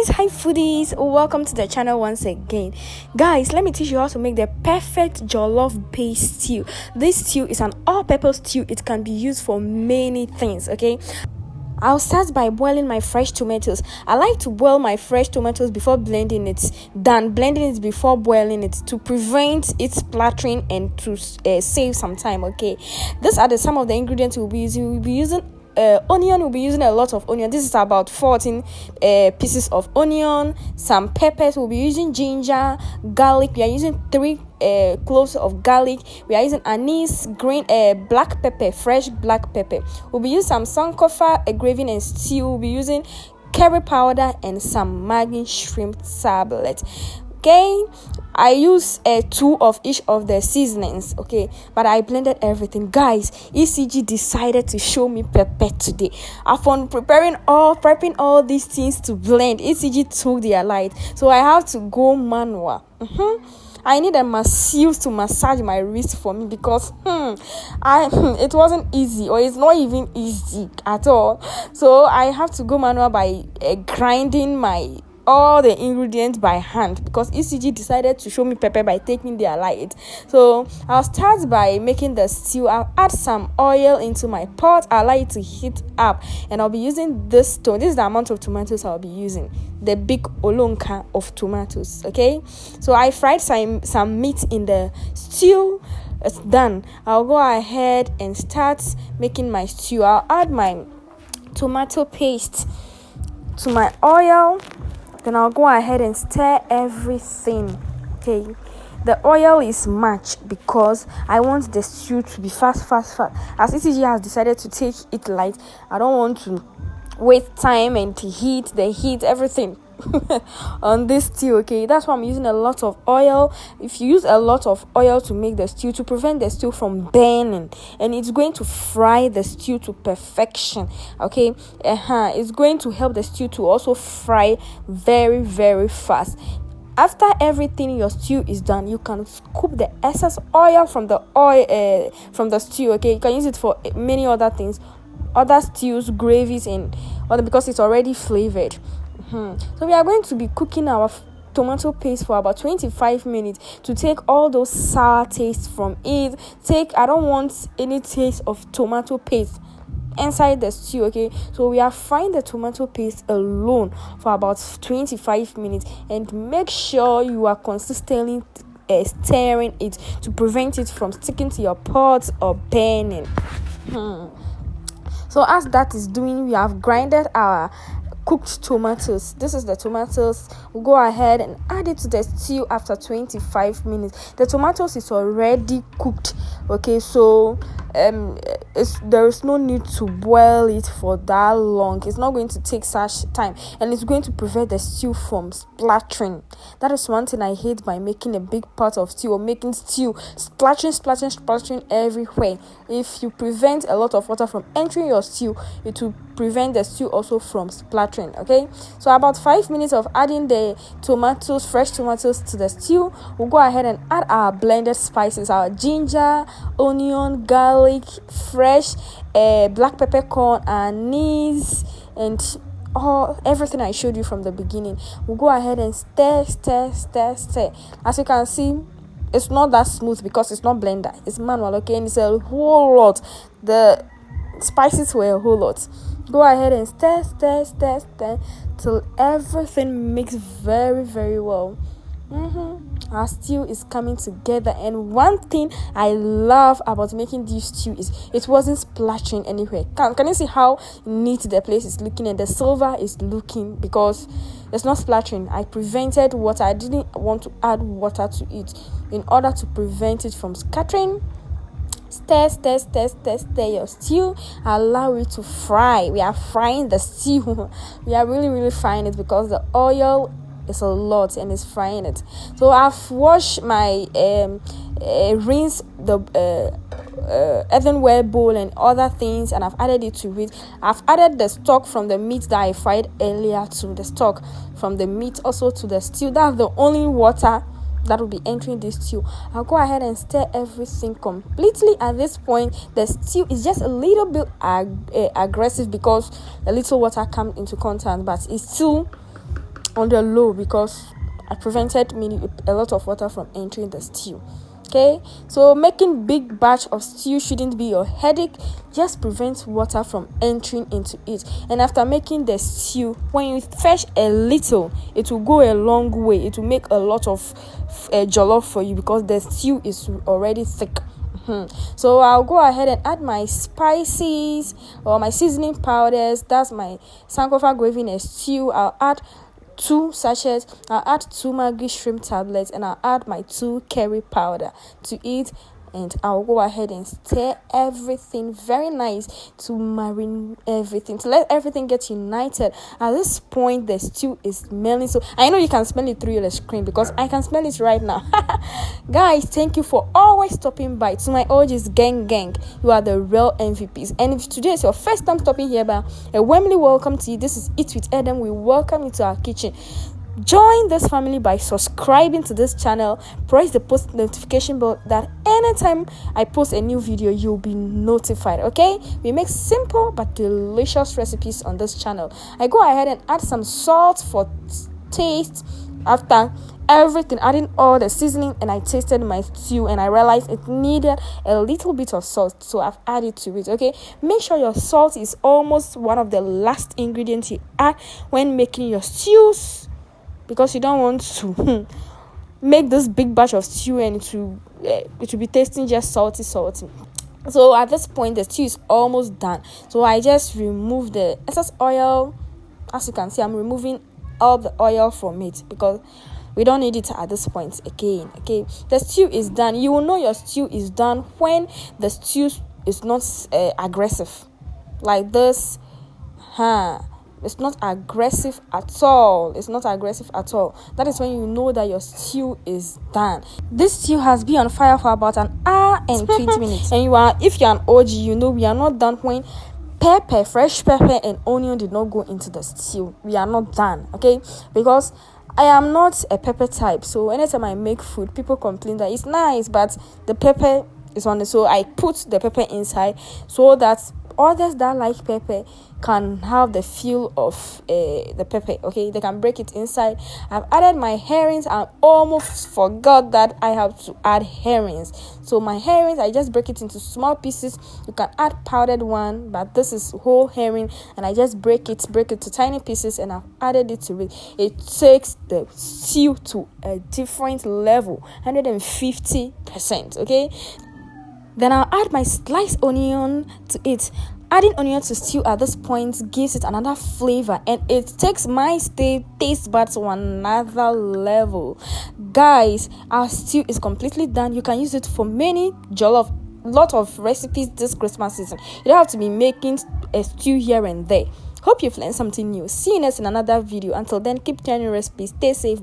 Hi foodies, welcome to the channel once again. Guys, let me teach you how to make the perfect jollof based stew. This stew is an all-purpose stew. It can be used for many things. Okay, I'll start by boiling my fresh tomatoes. I like to boil my fresh tomatoes before blending it than blending it before boiling it, to prevent it splattering and to save some time. Okay, these are some of the ingredients we'll be using. We'll be using onion. We'll be using a lot of onion. This is about 14 pieces of onion. Some peppers. We'll be using ginger, garlic. We are using 3 cloves of garlic. We are using anise, green black pepper, fresh black pepper. We'll be using some sankofa, gravy and stew. We'll be using curry powder and some Maggie shrimp tablet. Okay, I use 2 of each of the seasonings. Okay, but I blended everything. Guys, ECG decided to show me pepper today. Upon prepping all these things to blend, ECG took their light, so I have to go manual. I need a masseuse to massage my wrist for me because it wasn't easy, or it's not even easy at all. So I have to go manual by grinding all the ingredients by hand, because ECG decided to show me pepper by taking their light. So I'll start by making the stew. I'll add some oil into my pot. I'll allow it to heat up, and I'll be using this is the amount of tomatoes I'll be using, the big olonka of tomatoes. Okay, so I fried some meat in the stew. It's done. I'll go ahead and start making my stew. I'll add my tomato paste to my oil. Then I'll go ahead and stir everything. Okay, the oil is much because I want the stew to be fast. As ECG has decided to take it light, I don't want to waste time and to heat everything on this stew. Okay, that's why I'm using a lot of oil. If you use a lot of oil to make the stew, to prevent the stew from burning, and it's going to fry the stew to perfection. Okay, it's going to help the stew to also fry very, very fast. After everything in your stew is done, you can scoop the excess oil from the stew. Okay, you can use it for many other things, other stews, gravies, and other, because it's already flavored. So we are going to be cooking our tomato paste for about 25 minutes to take all those sour tastes from it. I don't want any taste of tomato paste inside the stew. Okay, so we are frying the tomato paste alone for about 25 minutes, and make sure you are consistently stirring it to prevent it from sticking to your pot or burning. So as that is doing, we have grinded our cooked tomatoes. This is the tomatoes. We'll go ahead and add it to the stew after 25 minutes. The tomatoes is already cooked. Okay, so there is no need to boil it for that long. It's not going to take such time, and it's going to prevent the stew from splattering. That is one thing I hate by making a big pot of stew, or making stew splattering everywhere. If you prevent a lot of water from entering your stew, it will prevent the stew also from splattering. Okay, so about 5 minutes of adding the fresh tomatoes to the stew, we'll go ahead and add our blended spices, our ginger, onion, garlic, fresh black peppercorn, anise, and everything I showed you from the beginning. We'll go ahead and stir. As you can see, it's not that smooth because it's not blender, it's manual. Okay, and it's a whole lot. The spices were a whole lot. Go ahead and stir till everything mixes very, very well. Our stew is coming together, and one thing I love about making this stew is it wasn't splashing anywhere. Can you see how neat the place is looking, and the silver is looking, because it's not splashing. I prevented water. I didn't want to add water to it in order to prevent it from scattering. Stir your stew. Allow it to fry. We are frying the stew. We are really, really frying it because the oil is a lot and it's frying it. So I've washed my rinse the earthenware bowl and other things, and I've added it to it. I've added the stock from the meat that I fried earlier to the stock from the meat, also to the stew. That's the only water that will be entering this stew. I'll go ahead and stir everything completely. At this point, the stew is just a little bit aggressive because a little water comes into contact, but it's still on the low because I prevented a lot of water from entering the stew. Okay, so making big batch of stew shouldn't be your headache. Just prevent water from entering into it. And after making the stew, when you fetch a little, it will go a long way. It will make a lot of jollof for you because the stew is already thick. So I'll go ahead and add my spices or my seasoning powders. That's my sankofa gravy in a stew. I'll add 2 sachets. I'll add 2 Maggie shrimp tablets, and I'll add my 2 curry powder to it. And I'll go ahead and stir everything very nice to marinate everything, to let everything get united. At this point, the stew is smelling. So I know you can smell it through your screen because I can smell it right now. Guys, thank you for always stopping by. To my OGs, gang, you are the real MVPs. And if today is your first time stopping here, a warmly welcome to you. This is Eat with Eden. We welcome you to our kitchen. Join this family by subscribing to this channel. Press the post notification bell that anytime I post a new video, you'll be notified. Okay, we make simple but delicious recipes on this channel. I go ahead and add some salt for taste. After everything, adding all the seasoning, and I tasted my stew and I realized it needed a little bit of salt, so I've added to it. Okay, make sure your salt is almost one of the last ingredients you add when making your stews, because you don't want to make this big batch of stew and it will be tasting just salty. So at this point, the stew is almost done. So I just remove the excess oil. As you can see, I'm removing all the oil from it because we don't need it at this point again. Okay, the stew is done. You will know your stew is done when the stew is not aggressive like this. It's not aggressive at all. That is when you know that your stew is done. This stew has been on fire for about an hour and 20 minutes. And if you're an OG, you know we are not done when fresh pepper and onion did not go into the stew. We are not done, okay? Because I am not a pepper type. So anytime I make food, people complain that it's nice, but the pepper is on it. So I put the pepper inside so that others that like pepper can have the feel of the pepper. Okay, they can break it inside. I've added my herrings. I almost forgot that I have to add herrings. So my herrings, I just break it into small pieces. You can add powdered one, but this is whole herring, and I just break it to tiny pieces, and I've added it to it. It takes the stew to a different level, 150%. Okay, then I'll add my sliced onion to it. Adding onion to stew at this point gives it another flavor, and it takes my taste buds to another level. Guys, our stew is completely done. You can use it for many jollof, lot of recipes this Christmas season. You don't have to be making a stew here and there. Hope you've learned something new. See you next in another video. Until then, keep trying your recipes. Stay safe.